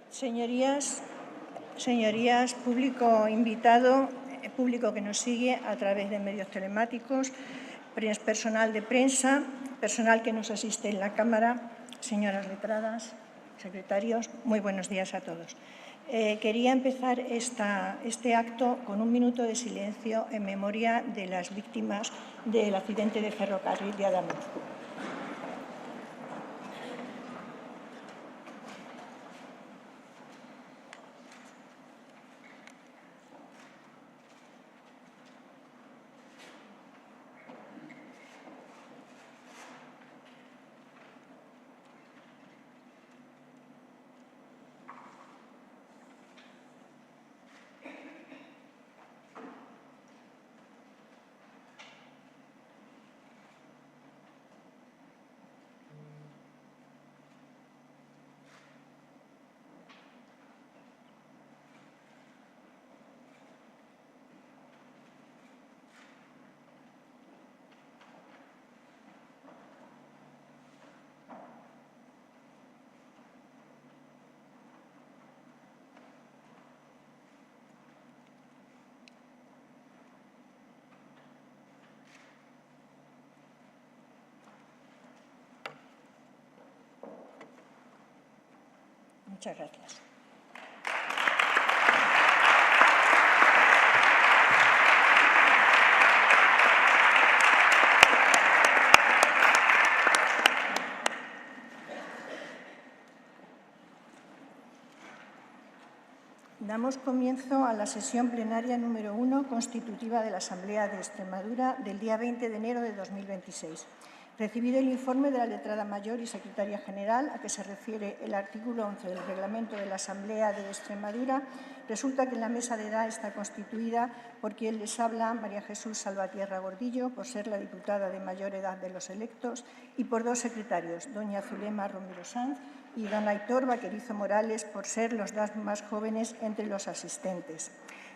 Señorías, público invitado, público que nos sigue a través de medios telemáticos, personal de prensa, personal que nos asiste en la Cámara, señoras letradas, secretarios, muy buenos días a todos. Quería empezar este acto con un minuto de silencio en memoria de las víctimas del accidente de ferrocarril de Adamuz. Muchas gracias. Damos comienzo a la sesión plenaria número 1 constitutiva de la Asamblea de Extremadura del día 20 de enero de 2026. Recibido el informe de la letrada mayor y secretaria general a que se refiere el artículo 11 del reglamento de la Asamblea de Extremadura, resulta que la mesa de edad está constituida por quien les habla, María Jesús Salvatierra Gordillo, por ser la diputada de mayor edad de los electos, y por dos secretarios, doña Zulema Romero Sanz y don Aitor Vaquerizo Morales, por ser los dos más jóvenes entre los asistentes.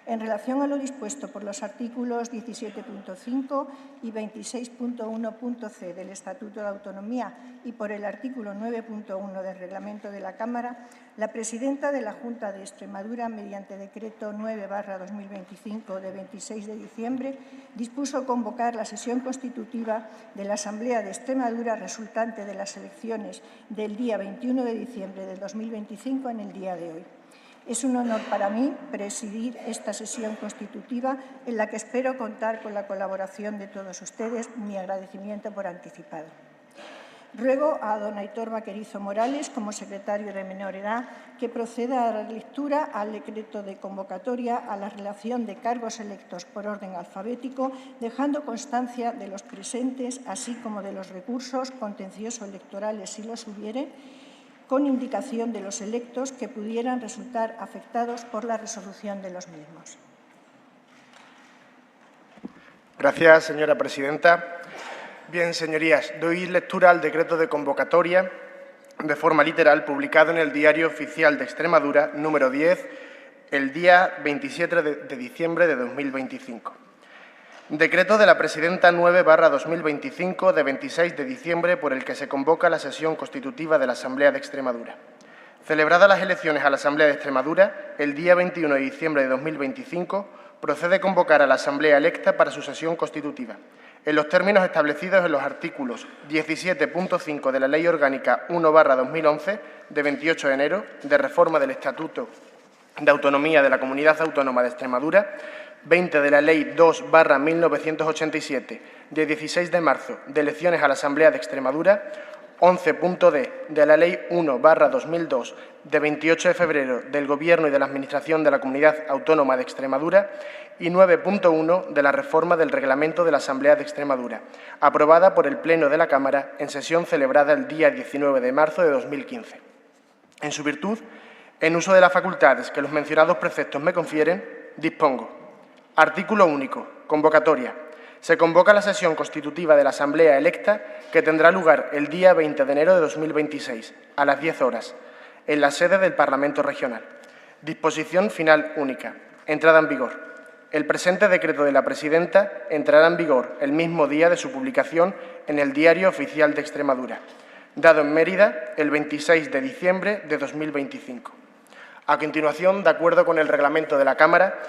En relación a lo dispuesto por los artículos 17.5 y 26.1.c del Estatuto de Autonomía y por el artículo 9.1 del Reglamento de la Cámara, la presidenta de la Junta de Extremadura, mediante decreto 9/2025 de 26 de diciembre, dispuso convocar la sesión constitutiva de la Asamblea de Extremadura resultante de las elecciones del día 21 de diciembre de 2025 en el día de hoy. Es un honor para mí presidir esta sesión constitutiva en la que espero contar con la colaboración de todos ustedes. Mi agradecimiento por anticipado. Ruego a don Aitor Vaquerizo Morales, como secretario de menor edad, que proceda a dar lectura al decreto de convocatoria a la relación de cargos electos por orden alfabético, dejando constancia de los presentes, así como de los recursos contencioso electorales, si los hubiere, con indicación de los electos que pudieran resultar afectados por la resolución de los mismos. Gracias, señora presidenta. Bien, señorías, doy lectura al decreto de convocatoria de forma literal publicado en el Diario Oficial de Extremadura, número 10, el día 27 de diciembre de 2025. Decreto de la Presidenta 9/2025 de 26 de diciembre por el que se convoca la sesión constitutiva de la Asamblea de Extremadura. Celebradas las elecciones a la Asamblea de Extremadura, el día 21 de diciembre de 2025, procede convocar a la Asamblea electa para su sesión constitutiva, en los términos establecidos en los artículos 17.5 de la Ley Orgánica 1/2011 de 28 de enero de reforma del Estatuto de Autonomía de la Comunidad Autónoma de Extremadura, 20 de la Ley 2/1987 de 16 de marzo de elecciones a la Asamblea de Extremadura, 11.d de la Ley 1/2002 de 28 de febrero del Gobierno y de la Administración de la Comunidad Autónoma de Extremadura y 9.1 de la reforma del Reglamento de la Asamblea de Extremadura, aprobada por el Pleno de la Cámara en sesión celebrada el día 19 de marzo de 2015. En su virtud, en uso de las facultades que los mencionados preceptos me confieren, dispongo. Artículo único. Convocatoria. Se convoca la sesión constitutiva de la Asamblea electa que tendrá lugar el día 20 de enero de 2026, a las 10 horas, en la sede del Parlamento Regional. Disposición final única. Entrada en vigor. El presente decreto de la Presidenta entrará en vigor el mismo día de su publicación en el Diario Oficial de Extremadura, dado en Mérida el 26 de diciembre de 2025. A continuación, de acuerdo con el reglamento de la Cámara,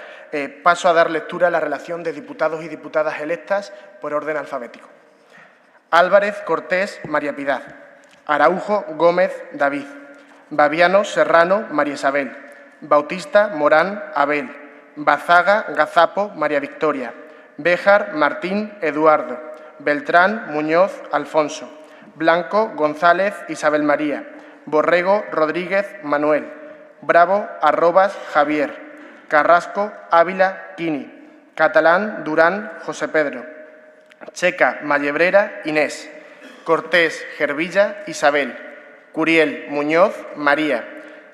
paso a dar lectura a la relación de diputados y diputadas electas por orden alfabético. Álvarez Cortés María Piedad. Araujo Gómez David. Baviano Serrano María Isabel. Bautista Morán Abel. Bazaga Gazapo María Victoria. Béjar Martín Eduardo. Beltrán Muñoz Alfonso. Blanco González Isabel María. Borrego Rodríguez Manuel. Bravo Arrobas Javier. Carrasco Ávila Quini. Catalán Durán José Pedro. Checa Mallebrera Inés. Cortés Gervilla Isabel. Curiel Muñoz María.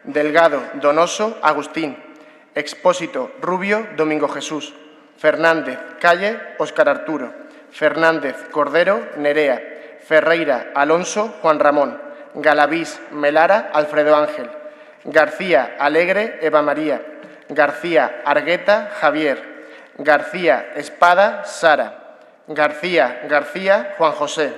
Delgado Donoso Agustín. Expósito Rubio Domingo Jesús. Fernández Calle Óscar Arturo. Fernández Cordero Nerea. Ferreira Alonso Juan Ramón. Galavís Melara Alfredo Ángel. García Alegre Eva María. García Argueta Javier. García Espada Sara. García García Juan José.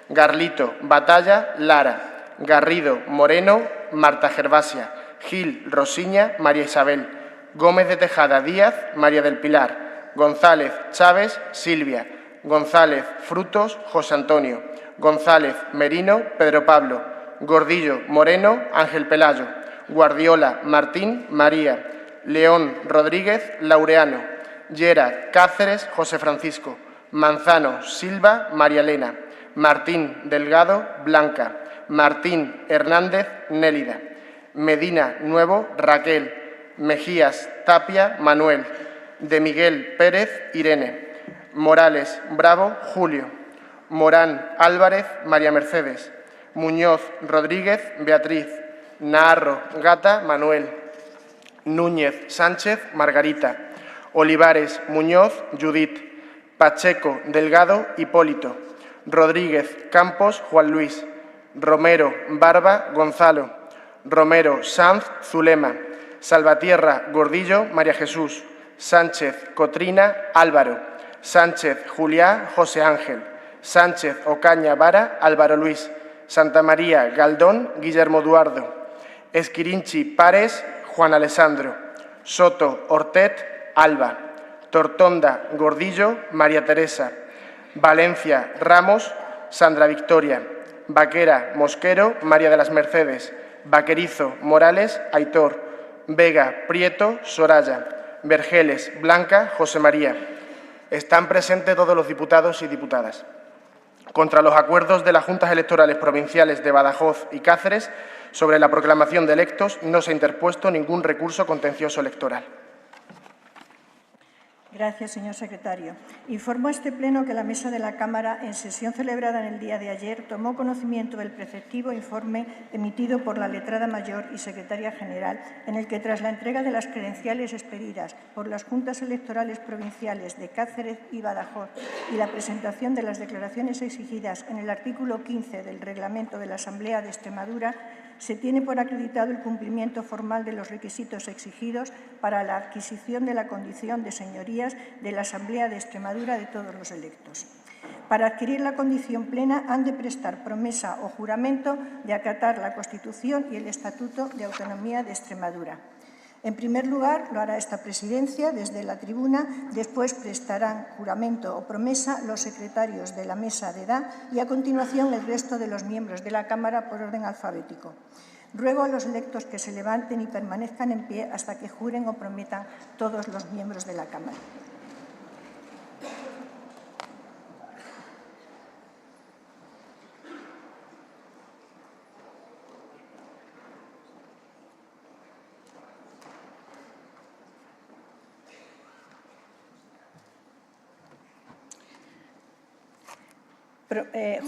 Garlito Batalla Lara. Garrido Moreno Marta Gervasia. Gil Rosiña María Isabel. Gómez de Tejada Díaz María del Pilar. González Chávez Silvia. González Frutos José Antonio. González Merino Pedro Pablo. Gordillo Moreno Ángel Pelayo. Guardiola Martín María. León Rodríguez Laureano. Llera Cáceres José Francisco. Manzano Silva María Elena. Martín Delgado Blanca. Martín Hernández Nélida. Medina Nuevo Raquel. Mejías Tapia Manuel. De Miguel Pérez Irene. Morales Bravo Julio. Morán Álvarez María Mercedes. Muñoz Rodríguez Beatriz. Naharro Gata Manuel. Núñez Sánchez Margarita. Olivares Muñoz Judith. Pacheco Delgado Hipólito. Rodríguez Campos Juan Luis. Romero Barba Gonzalo. Romero Sanz Zulema. Salvatierra Gordillo María Jesús. Sánchez Cotrina Álvaro. Sánchez Juliá José Ángel. Sánchez Ocaña Vara Álvaro Luis. Santa María Galdón Guillermo Eduardo. Esquirinchi Pares Juan Alessandro. Soto Ortet Alba. Tortonda Gordillo María Teresa. Valencia Ramos Sandra Victoria. Vaquera Mosquero María de las Mercedes. Vaquerizo Morales Aitor. Vega Prieto Soraya. Vergeles Blanca José María. Están presentes todos los diputados y diputadas. Contra los acuerdos de las Juntas Electorales Provinciales de Badajoz y Cáceres sobre la proclamación de electos no se ha interpuesto ningún recurso contencioso electoral. Gracias, señor secretario. Informo a este Pleno que la Mesa de la Cámara, en sesión celebrada en el día de ayer, tomó conocimiento del preceptivo informe emitido por la letrada mayor y secretaria general, en el que, tras la entrega de las credenciales expedidas por las Juntas Electorales Provinciales de Cáceres y Badajoz y la presentación de las declaraciones exigidas en el artículo 15 del Reglamento de la Asamblea de Extremadura, se tiene por acreditado el cumplimiento formal de los requisitos exigidos para la adquisición de la condición de señorías de la Asamblea de Extremadura de todos los electos. Para adquirir la condición plena han de prestar promesa o juramento de acatar la Constitución y el Estatuto de Autonomía de Extremadura. En primer lugar, lo hará esta presidencia desde la tribuna, después prestarán juramento o promesa los secretarios de la mesa de edad y, a continuación, el resto de los miembros de la Cámara por orden alfabético. Ruego a los electos que se levanten y permanezcan en pie hasta que juren o prometan todos los miembros de la Cámara.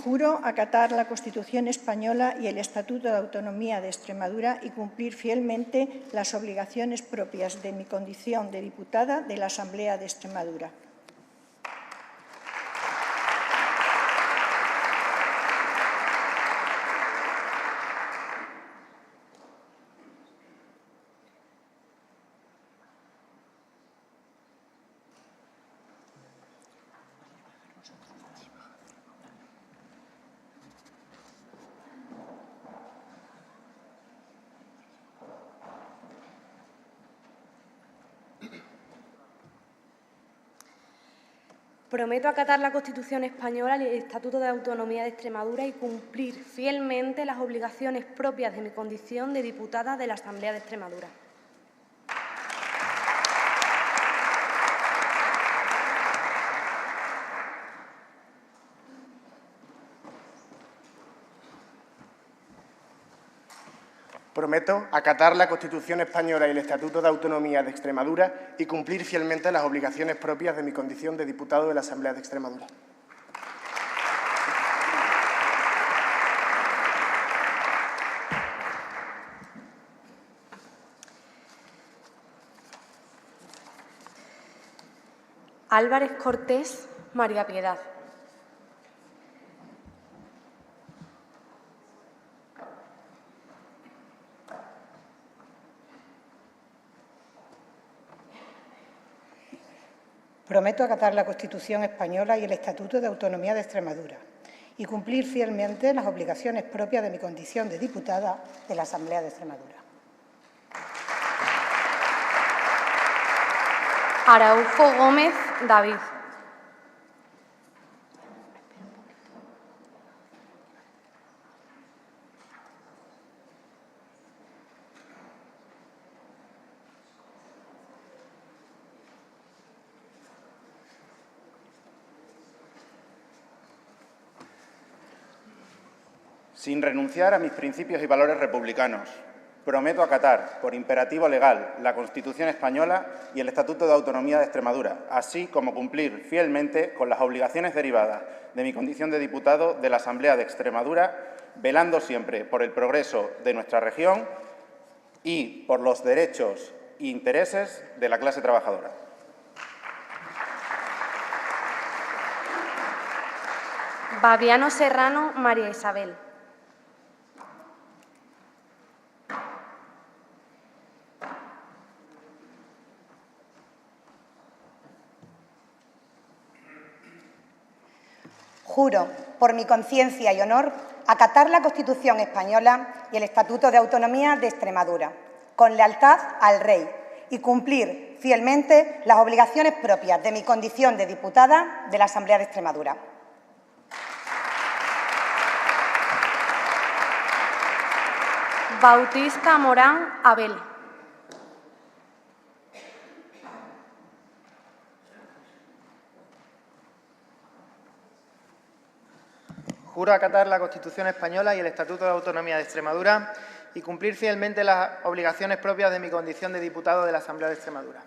Juro acatar la Constitución española y el Estatuto de Autonomía de Extremadura y cumplir fielmente las obligaciones propias de mi condición de diputada de la Asamblea de Extremadura. Prometo acatar la Constitución española y el Estatuto de Autonomía de Extremadura y cumplir fielmente las obligaciones propias de mi condición de diputada de la Asamblea de Extremadura. Prometo acatar la Constitución española y el Estatuto de Autonomía de Extremadura y cumplir fielmente las obligaciones propias de mi condición de diputado de la Asamblea de Extremadura. Álvarez Cortés María Piedad. Prometo acatar la Constitución española y el Estatuto de Autonomía de Extremadura y cumplir fielmente las obligaciones propias de mi condición de diputada de la Asamblea de Extremadura. Araujo Gómez David. Sin renunciar a mis principios y valores republicanos, prometo acatar, por imperativo legal, la Constitución española y el Estatuto de Autonomía de Extremadura, así como cumplir fielmente con las obligaciones derivadas de mi condición de diputado de la Asamblea de Extremadura, velando siempre por el progreso de nuestra región y por los derechos e intereses de la clase trabajadora. Babiano Serrano María Isabel. Juro, por mi conciencia y honor, acatar la Constitución española y el Estatuto de Autonomía de Extremadura, con lealtad al Rey, y cumplir fielmente las obligaciones propias de mi condición de diputada de la Asamblea de Extremadura. Bautista Morán Abel. Juro acatar la Constitución española y el Estatuto de Autonomía de Extremadura y cumplir fielmente las obligaciones propias de mi condición de diputado de la Asamblea de Extremadura.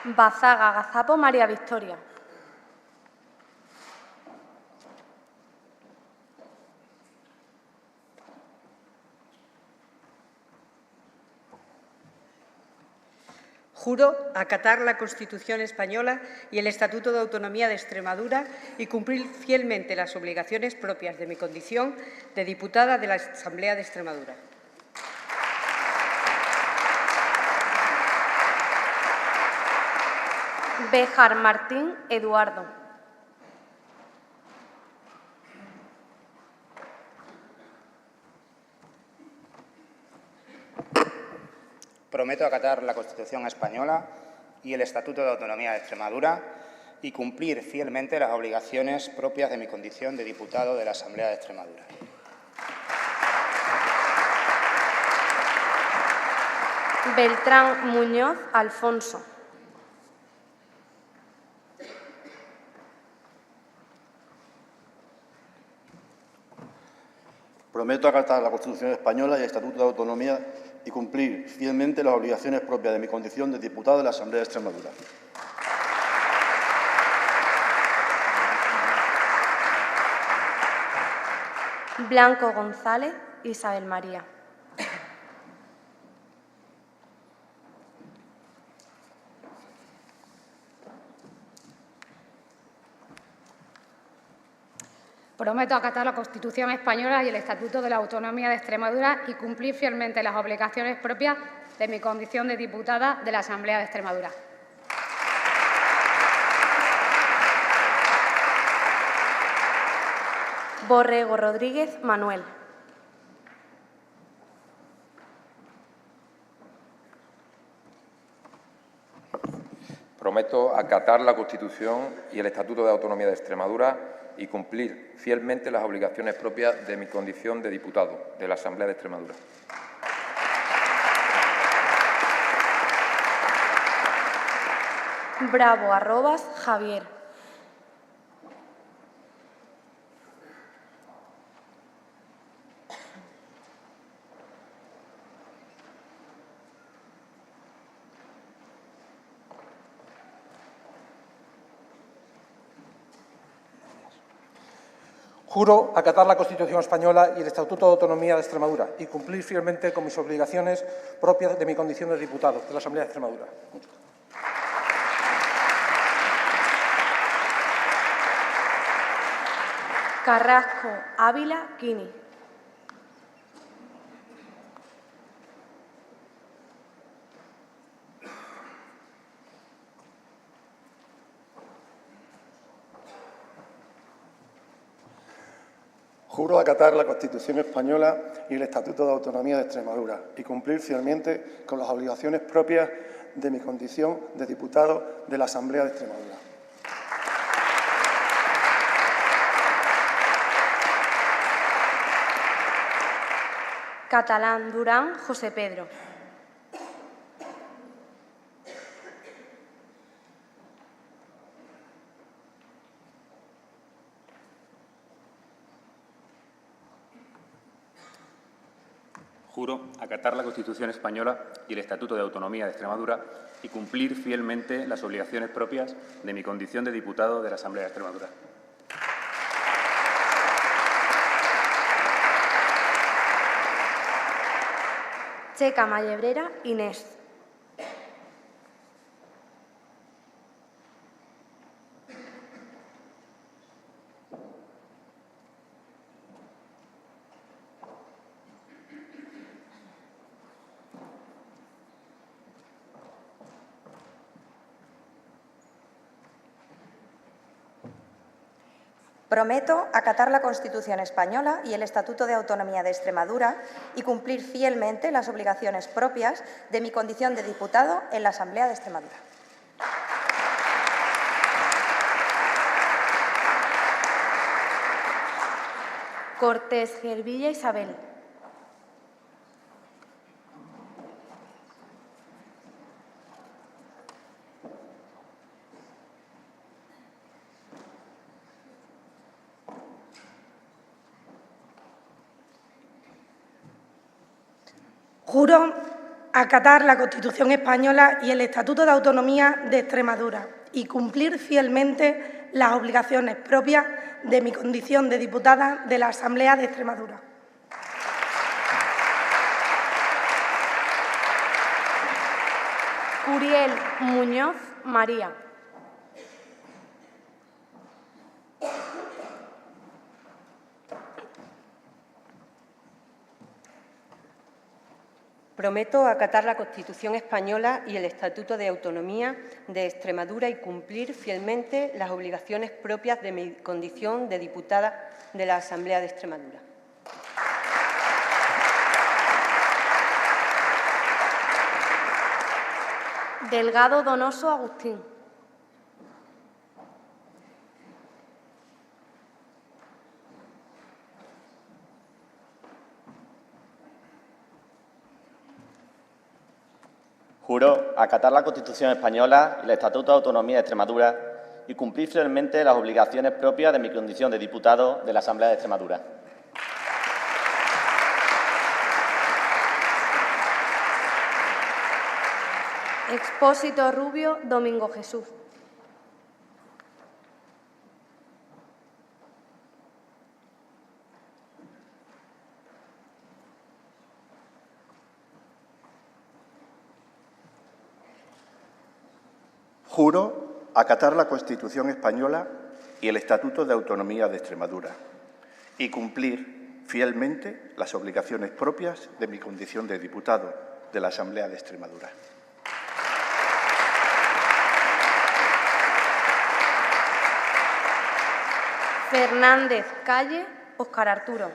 Bazaga Gazapo María Victoria. Juro acatar la Constitución española y el Estatuto de Autonomía de Extremadura y cumplir fielmente las obligaciones propias de mi condición de diputada de la Asamblea de Extremadura. Béjar Martín Eduardo. Prometo acatar la Constitución española y el Estatuto de Autonomía de Extremadura y cumplir fielmente las obligaciones propias de mi condición de diputado de la Asamblea de Extremadura. Beltrán Muñoz Alfonso. Prometo acatar la Constitución española y el Estatuto de Autonomía y cumplir fielmente las obligaciones propias de mi condición de diputado de la Asamblea de Extremadura. Blanco González Isabel María. Prometo acatar la Constitución española y el Estatuto de la Autonomía de Extremadura y cumplir fielmente las obligaciones propias de mi condición de diputada de la Asamblea de Extremadura. Borrego Rodríguez Manuel. Prometo acatar la Constitución y el Estatuto de Autonomía de Extremadura y cumplir fielmente las obligaciones propias de mi condición de diputado de la Asamblea de Extremadura. Bravo, Arrobas, Javier. Juro acatar la Constitución española y el Estatuto de Autonomía de Extremadura y cumplir fielmente con mis obligaciones propias de mi condición de diputado de la Asamblea de Extremadura. Carrasco, Ávila, Quini. Juro acatar la Constitución española y el Estatuto de Autonomía de Extremadura y cumplir fielmente con las obligaciones propias de mi condición de diputado de la Asamblea de Extremadura. Catalán, Durán, José Pedro. Juro acatar la Constitución española y el Estatuto de Autonomía de Extremadura y cumplir fielmente las obligaciones propias de mi condición de diputado de la Asamblea de Extremadura. Checa, Mallebrera, Inés. Prometo acatar la Constitución española y el Estatuto de Autonomía de Extremadura y cumplir fielmente las obligaciones propias de mi condición de diputado en la Asamblea de Extremadura. Cortés, Gervilla, Isabel. Juro acatar la Constitución española y el Estatuto de Autonomía de Extremadura y cumplir fielmente las obligaciones propias de mi condición de diputada de la Asamblea de Extremadura. Curiel, Muñoz, María. Prometo acatar la Constitución española y el Estatuto de Autonomía de Extremadura y cumplir fielmente las obligaciones propias de mi condición de diputada de la Asamblea de Extremadura. Delgado, Donoso, Agustín. Juro acatar la Constitución española y el Estatuto de Autonomía de Extremadura y cumplir fielmente las obligaciones propias de mi condición de diputado de la Asamblea de Extremadura. Expósito Rubio, Domingo Jesús. Juro acatar la Constitución española y el Estatuto de Autonomía de Extremadura y cumplir fielmente las obligaciones propias de mi condición de diputado de la Asamblea de Extremadura. Fernández, Calle, Óscar Arturo.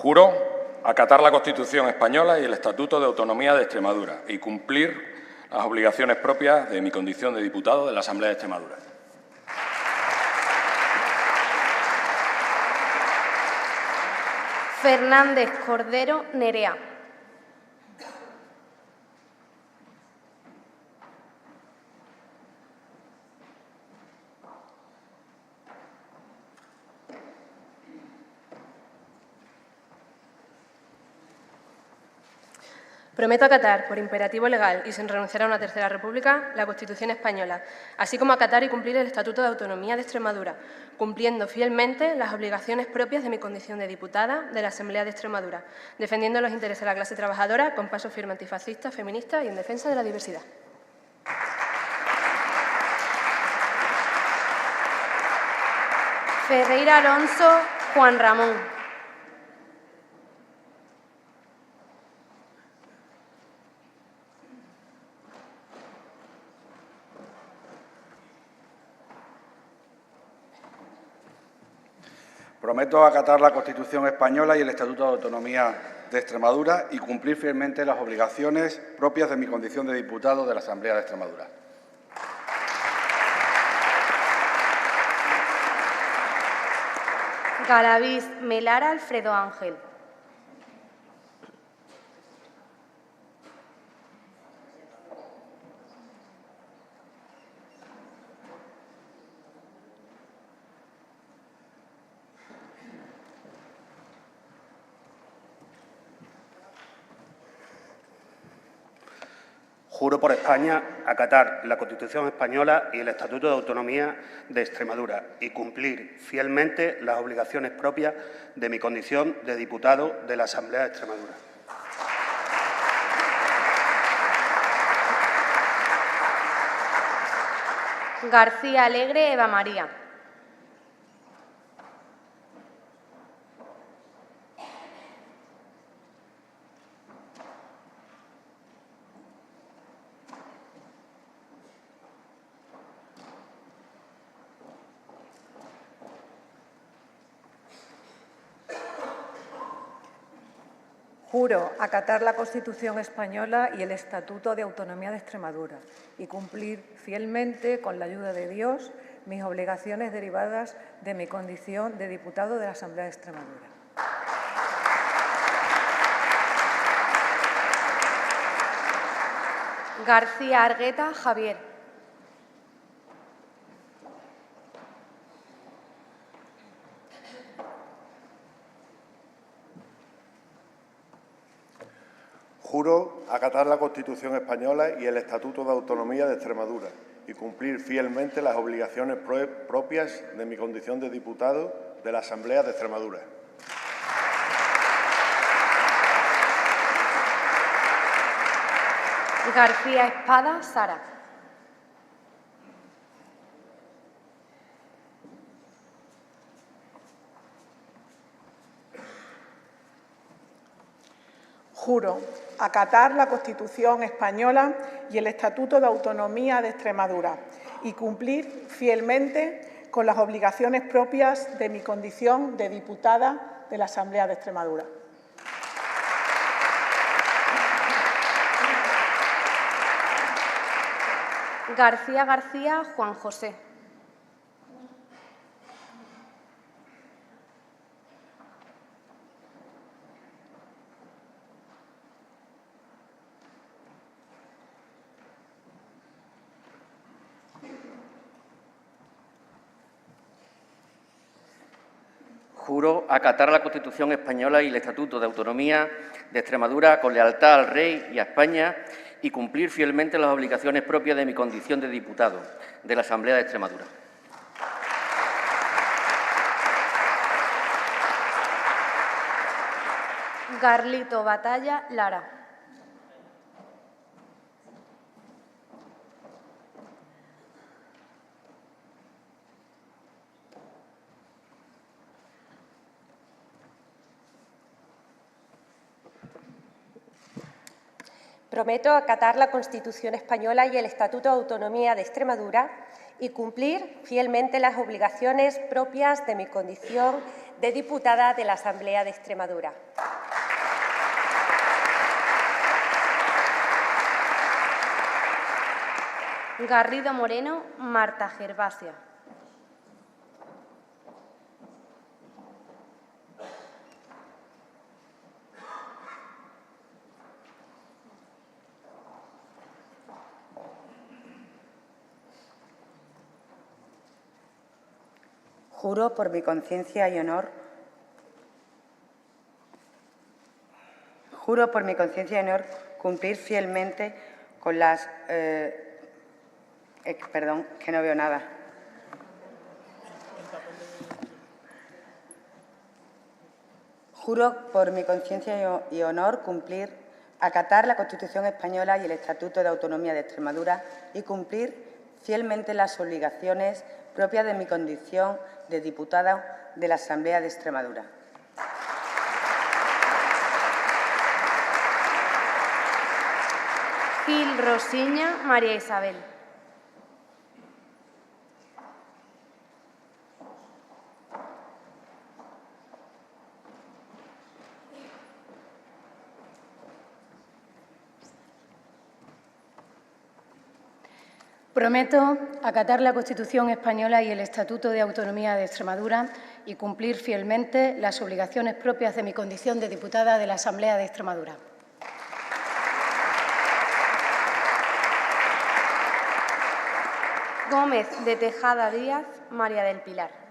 Juro acatar la Constitución española y el Estatuto de Autonomía de Extremadura y cumplir las obligaciones propias de mi condición de diputado de la Asamblea de Extremadura. Fernández Cordero Nerea. Prometo acatar, por imperativo legal y sin renunciar a una tercera república, la Constitución española, así como acatar y cumplir el Estatuto de Autonomía de Extremadura, cumpliendo fielmente las obligaciones propias de mi condición de diputada de la Asamblea de Extremadura, defendiendo los intereses de la clase trabajadora con paso firme antifascista, feminista y en defensa de la diversidad. Ferreira Alonso Juan Ramón. Prometo acatar la Constitución española y el Estatuto de Autonomía de Extremadura y cumplir fielmente las obligaciones propias de mi condición de diputado de la Asamblea de Extremadura. Galaviz Melara Alfredo Ángel. Juro por España acatar la Constitución española y el Estatuto de Autonomía de Extremadura y cumplir fielmente las obligaciones propias de mi condición de diputado de la Asamblea de Extremadura. García Alegre Eva María. Juro acatar la Constitución española y el Estatuto de Autonomía de Extremadura y cumplir fielmente, con la ayuda de Dios, mis obligaciones derivadas de mi condición de diputado de la Asamblea de Extremadura. García Argueta Javier. Juro acatar la Constitución española y el Estatuto de Autonomía de Extremadura y cumplir fielmente las obligaciones propias de mi condición de diputado de la Asamblea de Extremadura. García Espada Sara. Juro acatar la Constitución española y el Estatuto de Autonomía de Extremadura y cumplir fielmente con las obligaciones propias de mi condición de diputada de la Asamblea de Extremadura. García García Juan José. Juro acatar la Constitución española y el Estatuto de Autonomía de Extremadura con lealtad al Rey y a España y cumplir fielmente las obligaciones propias de mi condición de diputado de la Asamblea de Extremadura. Garlito Batalla Lara. Prometo acatar la Constitución española y el Estatuto de Autonomía de Extremadura y cumplir fielmente las obligaciones propias de mi condición de diputada de la Asamblea de Extremadura. Garrido Moreno Marta Gervasia. Juro por mi conciencia y honor. Juro por mi conciencia y honor cumplir fielmente con las... perdón, que no veo nada. Juro por mi conciencia y honor acatar la Constitución española y el Estatuto de Autonomía de Extremadura y cumplir fielmente las obligaciones propias de mi condición de diputada de la Asamblea de Extremadura. Gil Rosiña María Isabel. Prometo acatar la Constitución española y el Estatuto de Autonomía de Extremadura y cumplir fielmente las obligaciones propias de mi condición de diputada de la Asamblea de Extremadura. Gómez de Tejada Díaz María del Pilar.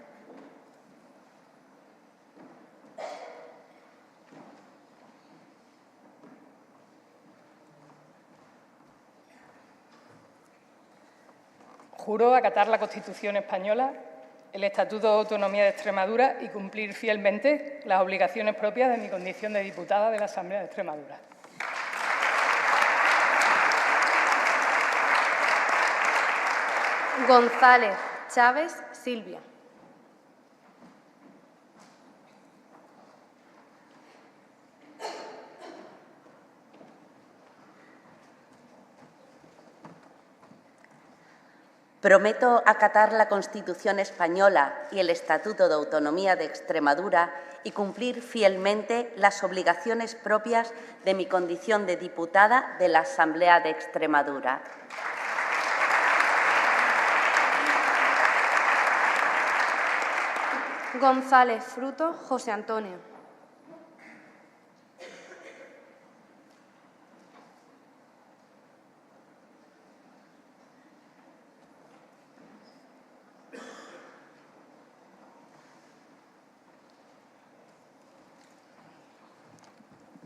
Juro acatar la Constitución española, el Estatuto de Autonomía de Extremadura y cumplir fielmente las obligaciones propias de mi condición de diputada de la Asamblea de Extremadura. González Chávez Silvia. Prometo acatar la Constitución española y el Estatuto de Autonomía de Extremadura y cumplir fielmente las obligaciones propias de mi condición de diputada de la Asamblea de Extremadura. González Fruto José Antonio.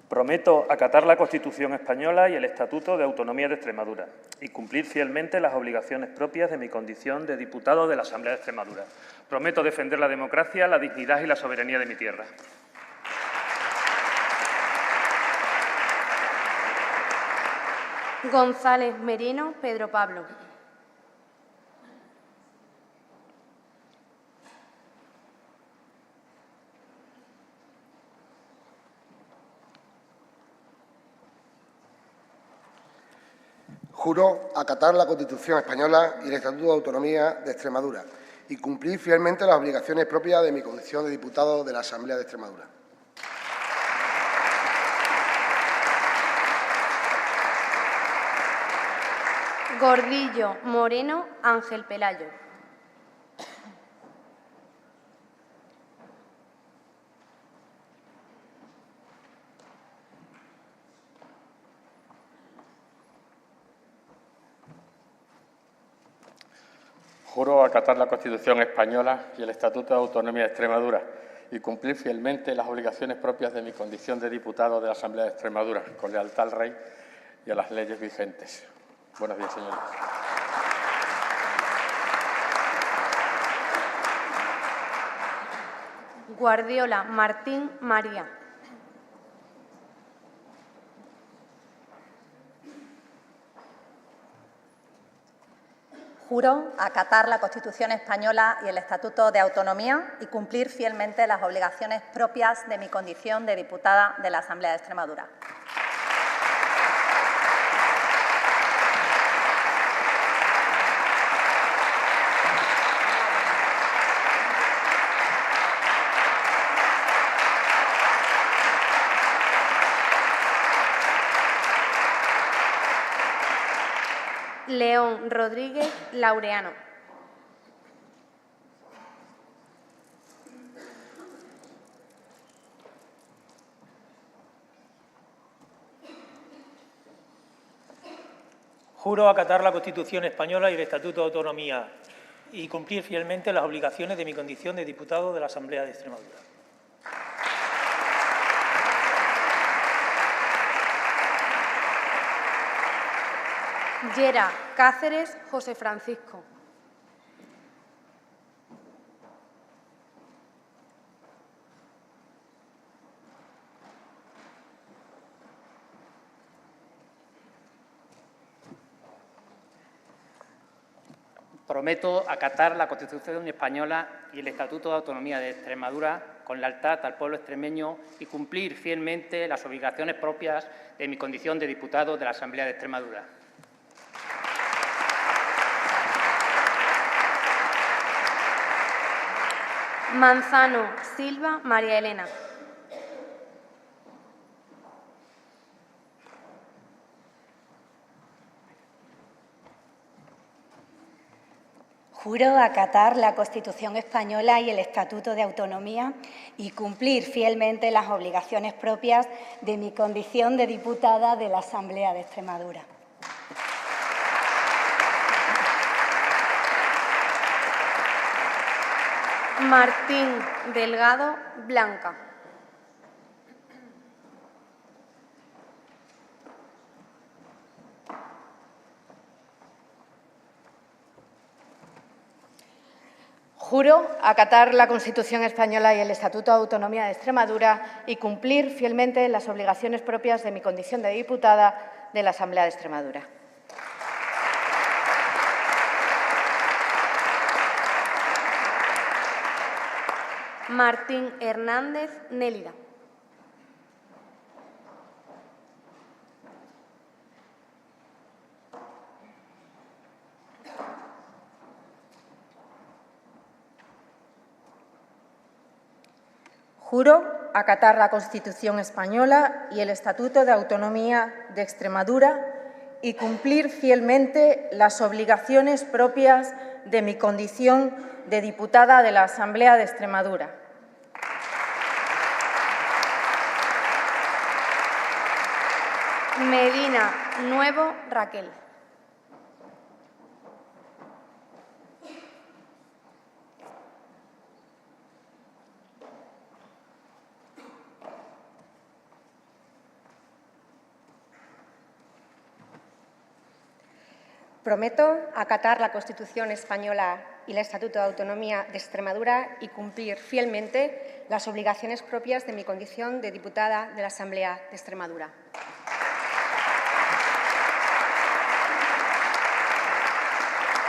Prometo acatar la Constitución española y el Estatuto de Autonomía de Extremadura y cumplir fielmente las obligaciones propias de mi condición de diputado de la Asamblea de Extremadura. Prometo defender la democracia, la dignidad y la soberanía de mi tierra. González Merino Pedro Pablo. Juro acatar la Constitución española y el Estatuto de Autonomía de Extremadura y cumplir fielmente las obligaciones propias de mi condición de diputado de la Asamblea de Extremadura. Gordillo Moreno Ángel Pelayo. Juro acatar la Constitución española y el Estatuto de Autonomía de Extremadura y cumplir fielmente las obligaciones propias de mi condición de diputado de la Asamblea de Extremadura, con lealtad al Rey y a las leyes vigentes. Buenos días, señores. Guardiola Martín María. Juro acatar la Constitución española y el Estatuto de Autonomía y cumplir fielmente las obligaciones propias de mi condición de diputada de la Asamblea de Extremadura. León Rodríguez Laureano. Juro acatar la Constitución española y el Estatuto de Autonomía y cumplir fielmente las obligaciones de mi condición de diputado de la Asamblea de Extremadura. Llera Cáceres José Francisco. Prometo acatar la Constitución española y el Estatuto de Autonomía de Extremadura con lealtad al pueblo extremeño y cumplir fielmente las obligaciones propias de mi condición de diputado de la Asamblea de Extremadura. Manzano Silva María Elena. Juro acatar la Constitución española y el Estatuto de Autonomía y cumplir fielmente las obligaciones propias de mi condición de diputada de la Asamblea de Extremadura. Martín Delgado Blanca. Juro acatar la Constitución española y el Estatuto de Autonomía de Extremadura y cumplir fielmente las obligaciones propias de mi condición de diputada de la Asamblea de Extremadura. Martín Hernández Nélida. Juro acatar la Constitución española y el Estatuto de Autonomía de Extremadura y cumplir fielmente las obligaciones propias de mi condición de diputada de la Asamblea de Extremadura. Medina Nuevo Raquel. Prometo acatar la Constitución española y el Estatuto de Autonomía de Extremadura y cumplir fielmente las obligaciones propias de mi condición de diputada de la Asamblea de Extremadura.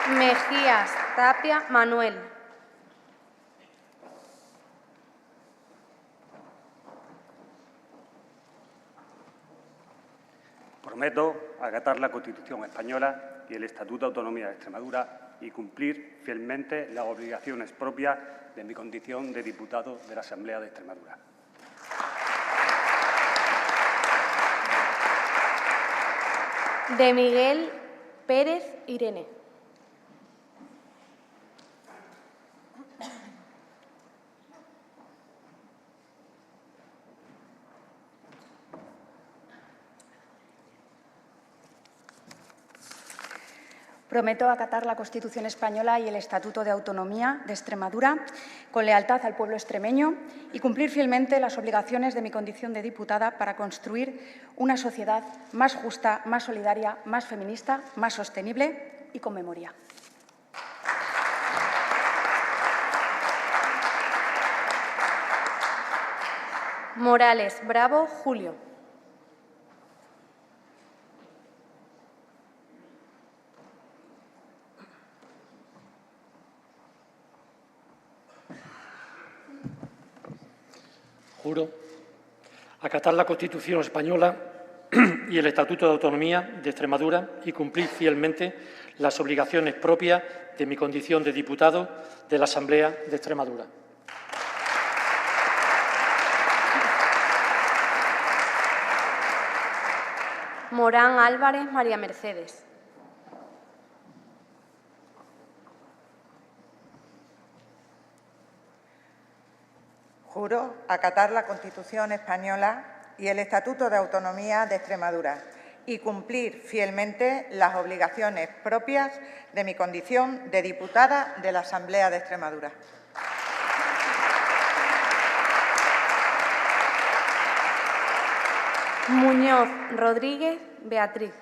Mejías Tapia Manuel. Prometo acatar la Constitución española y el Estatuto de Autonomía de Extremadura y cumplir fielmente las obligaciones propias de mi condición de diputado de la Asamblea de Extremadura. De Miguel Pérez Irene. Prometo acatar la Constitución española y el Estatuto de Autonomía de Extremadura con lealtad al pueblo extremeño y cumplir fielmente las obligaciones de mi condición de diputada para construir una sociedad más justa, más solidaria, más feminista, más sostenible y con memoria. Morales Bravo Julio. Juro acatar la Constitución española y el Estatuto de Autonomía de Extremadura y cumplir fielmente las obligaciones propias de mi condición de diputado de la Asamblea de Extremadura. Morán Álvarez María Mercedes. Juro acatar la Constitución española y el Estatuto de Autonomía de Extremadura y cumplir fielmente las obligaciones propias de mi condición de diputada de la Asamblea de Extremadura. Muñoz Rodríguez Beatriz.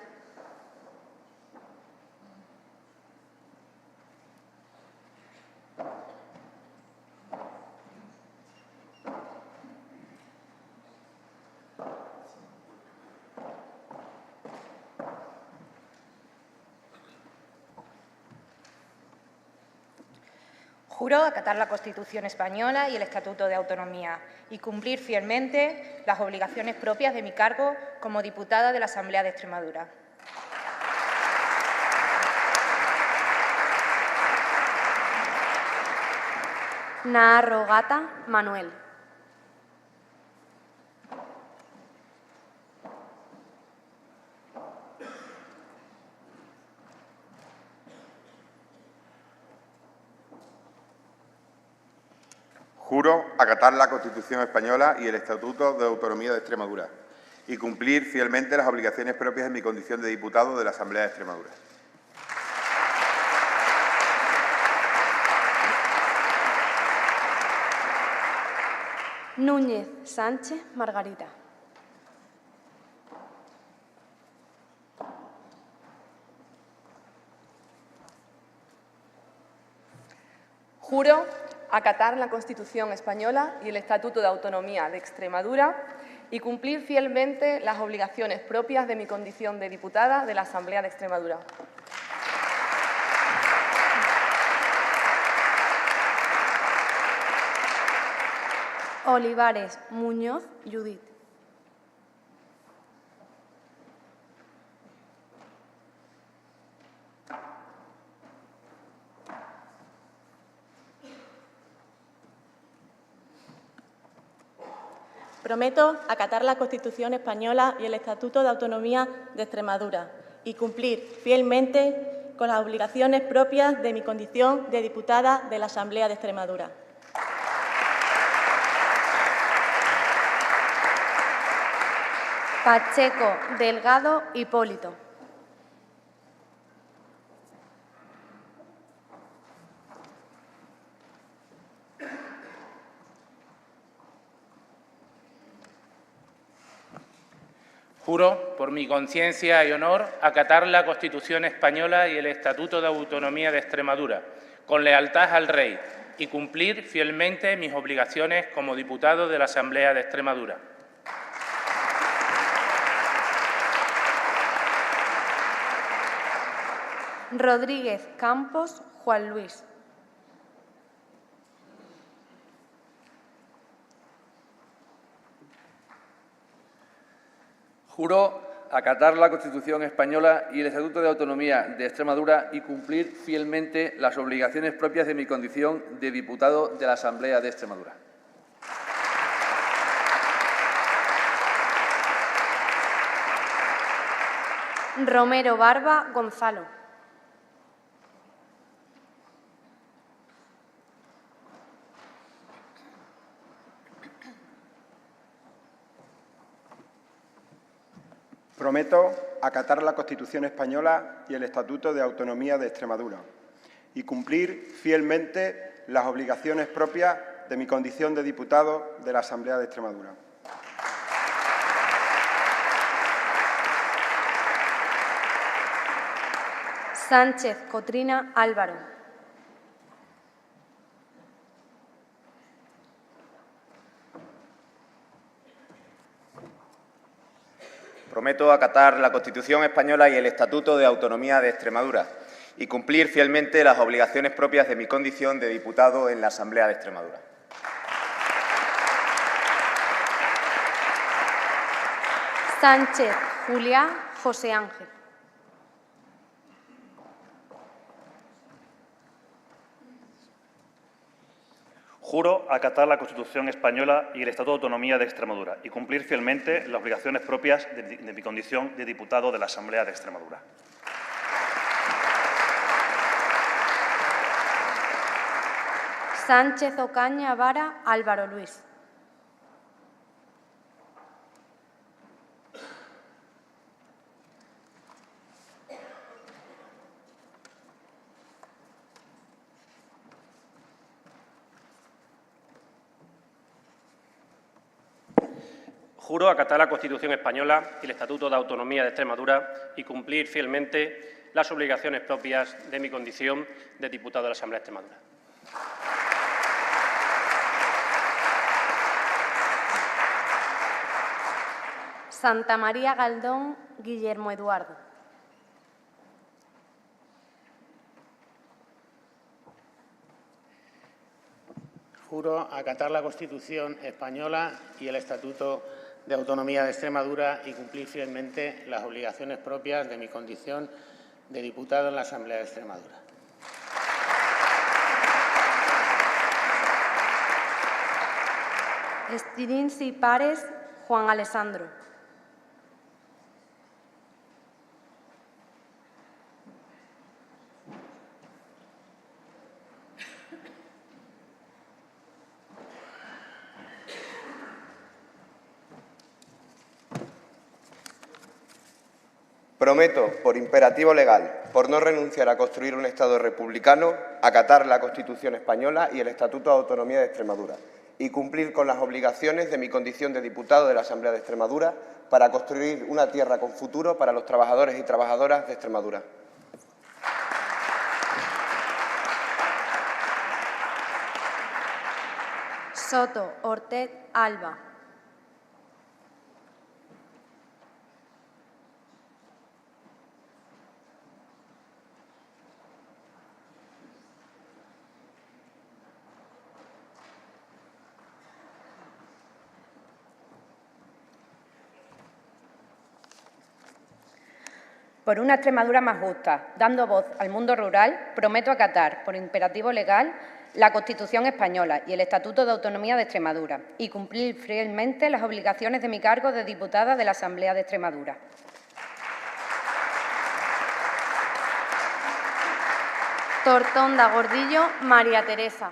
Juro acatar la Constitución española y el Estatuto de Autonomía y cumplir fielmente las obligaciones propias de mi cargo como diputada de la Asamblea de Extremadura. Naharro Gata Manuel. Juro acatar la Constitución española y el Estatuto de Autonomía de Extremadura y cumplir fielmente las obligaciones propias de mi condición de diputado de la Asamblea de Extremadura. Núñez Sánchez Margarita. Juro acatar la Constitución española y el Estatuto de Autonomía de Extremadura y cumplir fielmente las obligaciones propias de mi condición de diputada de la Asamblea de Extremadura. Olivares Muñoz Judith. Prometo acatar la Constitución española y el Estatuto de Autonomía de Extremadura y cumplir fielmente con las obligaciones propias de mi condición de diputada de la Asamblea de Extremadura. Pacheco Delgado Hipólito. Juro, por mi conciencia y honor, acatar la Constitución española y el Estatuto de Autonomía de Extremadura, con lealtad al Rey, y cumplir fielmente mis obligaciones como diputado de la Asamblea de Extremadura. Rodríguez Campos Juan Luis. Juro acatar la Constitución española y el Estatuto de Autonomía de Extremadura y cumplir fielmente las obligaciones propias de mi condición de diputado de la Asamblea de Extremadura. Romero Barba Gonzalo. Prometo acatar la Constitución española y el Estatuto de Autonomía de Extremadura y cumplir fielmente las obligaciones propias de mi condición de diputado de la Asamblea de Extremadura. Sánchez Cotrina Álvaro. Prometo acatar la Constitución española y el Estatuto de Autonomía de Extremadura y cumplir fielmente las obligaciones propias de mi condición de diputado en la Asamblea de Extremadura. Sánchez Juliá José Ángel. Juro acatar la Constitución española y el Estatuto de Autonomía de Extremadura y cumplir fielmente las obligaciones propias de mi condición de diputado de la Asamblea de Extremadura. Sánchez Ocaña Vara Álvaro Luis. Juro acatar la Constitución española y el Estatuto de Autonomía de Extremadura y cumplir fielmente las obligaciones propias de mi condición de diputado de la Asamblea de Extremadura. Santa María Galdón Guillermo Eduardo. Juro acatar la Constitución española y el Estatuto de Autonomía de Extremadura y cumplir fielmente las obligaciones propias de mi condición de diputado en la Asamblea de Extremadura. Estirinsi Párez Juan Alessandro. Prometo, por imperativo legal, por no renunciar a construir un Estado republicano, acatar la Constitución española y el Estatuto de Autonomía de Extremadura y cumplir con las obligaciones de mi condición de diputado de la Asamblea de Extremadura para construir una tierra con futuro para los trabajadores y trabajadoras de Extremadura. Soto Ortez Alba. Por una Extremadura más justa, dando voz al mundo rural, prometo acatar, por imperativo legal, la Constitución española y el Estatuto de Autonomía de Extremadura y cumplir fielmente las obligaciones de mi cargo de diputada de la Asamblea de Extremadura. Tortonda Gordillo María Teresa.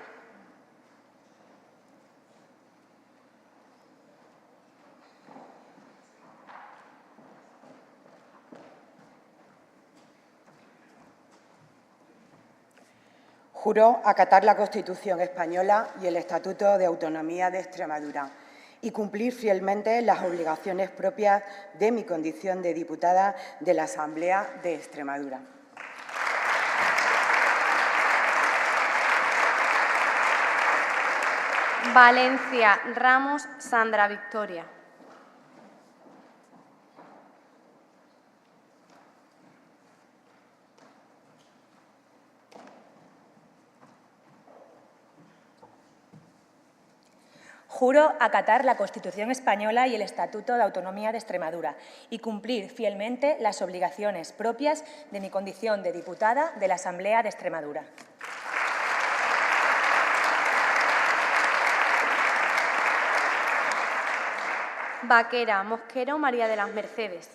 Juro acatar la Constitución española y el Estatuto de Autonomía de Extremadura y cumplir fielmente las obligaciones propias de mi condición de diputada de la Asamblea de Extremadura. Valencia Ramos Sandra Victoria. Juro acatar la Constitución española y el Estatuto de Autonomía de Extremadura y cumplir fielmente las obligaciones propias de mi condición de diputada de la Asamblea de Extremadura. Vaquera Mosquero María de las Mercedes.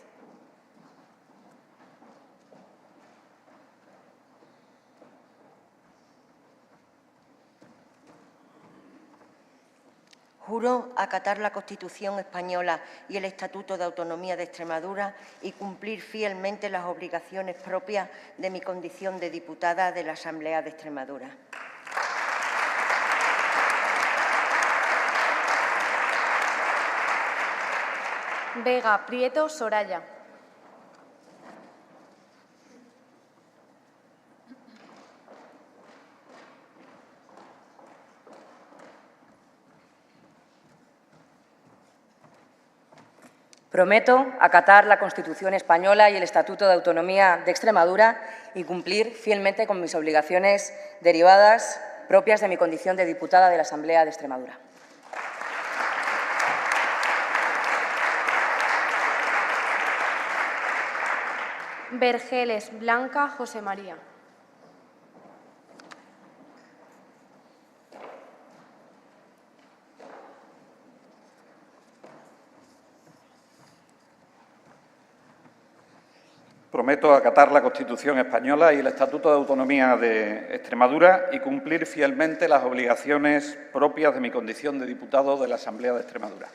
Juro acatar la Constitución española y el Estatuto de Autonomía de Extremadura y cumplir fielmente las obligaciones propias de mi condición de diputada de la Asamblea de Extremadura. Vega Prieto Soraya. Prometo acatar la Constitución española y el Estatuto de Autonomía de Extremadura y cumplir fielmente con mis obligaciones derivadas propias de mi condición de diputada de la Asamblea de Extremadura. Vergeles Blanca José María. Prometo acatar la Constitución española y el Estatuto de Autonomía de Extremadura y cumplir fielmente las obligaciones propias de mi condición de diputado de la Asamblea de Extremadura.